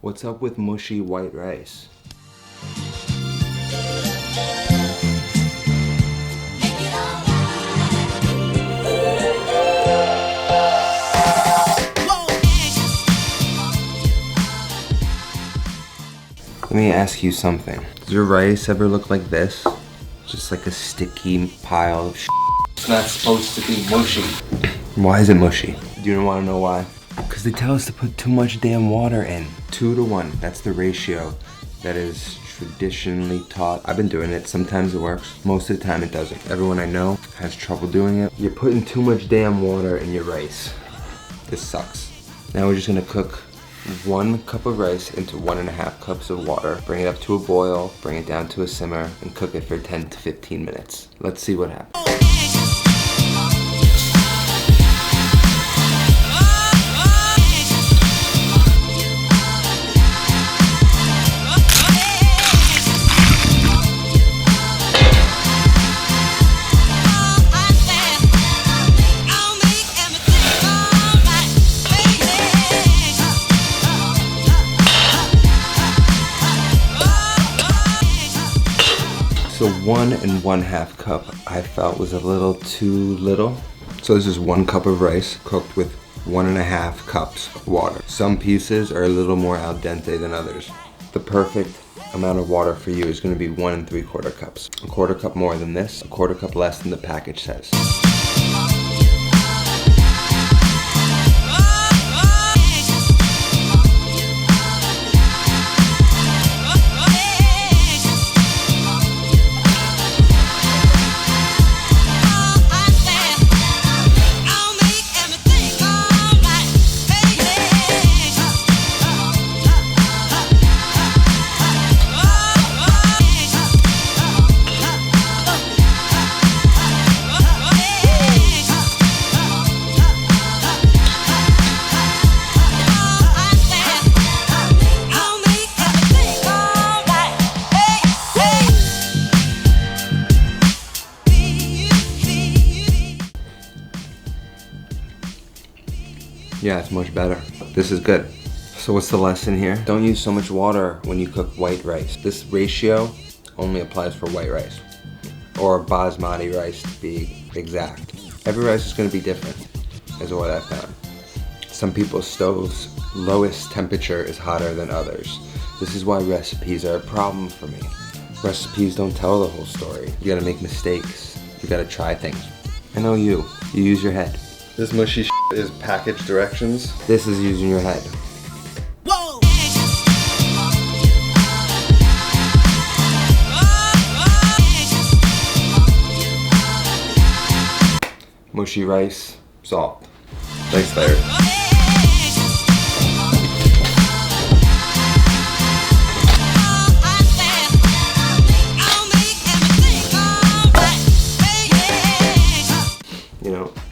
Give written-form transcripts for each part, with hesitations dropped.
What's up with mushy white rice? Let me ask you something. Does your rice ever look like this? Just like a sticky pile of shit. It's not supposed to be mushy. Why is it mushy? Do you want to know why? Because they tell us to put too much damn water in. 2 to 1, that's the ratio that is traditionally taught. I've been doing it, sometimes it works, most of the time it doesn't. Everyone I know has trouble doing it. You're putting too much damn water in your rice. This sucks. Now we're just gonna cook 1 cup of rice into 1.5 cups of water. Bring it up to a boil, bring it down to a simmer, and cook it for 10 to 15 minutes. Let's see what happens. So 1 1/2 cup I felt was a little too little. So this is 1 cup of rice cooked with 1.5 cups of water. Some pieces are a little more al dente than others. The perfect amount of water for you is going to be 1 3/4 cups. 1/4 cup more than this, 1/4 cup less than the package says. Yeah, it's much better. This is good. So what's the lesson here? Don't use so much water when you cook white rice. This ratio only applies for white rice, or Basmati rice to be exact. Every rice is going to be different, is what I found. Some people's stoves' lowest temperature is hotter than others. This is why recipes are a problem for me. Recipes don't tell the whole story. You gotta make mistakes. You gotta try things. I know you use your head. This mushy is package directions. This is using your head. Whoa! Mushy rice, salt. Nice layer.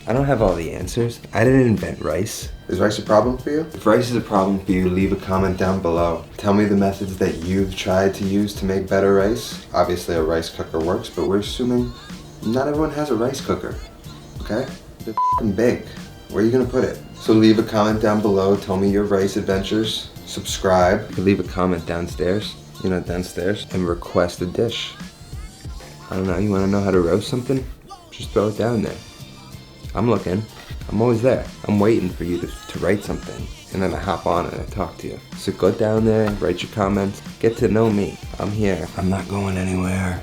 I don't have all the answers. I didn't invent rice. Is rice a problem for you? If rice is a problem for you, leave a comment down below. Tell me the methods that you've tried to use to make better rice. Obviously a rice cooker works, but we're assuming not everyone has a rice cooker, okay? They're f***ing big. Where are you gonna put it? So leave a comment down below. Tell me your rice adventures. Subscribe. You can leave a comment downstairs, downstairs, and request a dish. I don't know, you wanna know how to roast something? Just throw it down there. I'm looking. I'm always there. I'm waiting for you to write something. And then I hop on and I talk to you. So go down there, write your comments, get to know me. I'm here. I'm not going anywhere.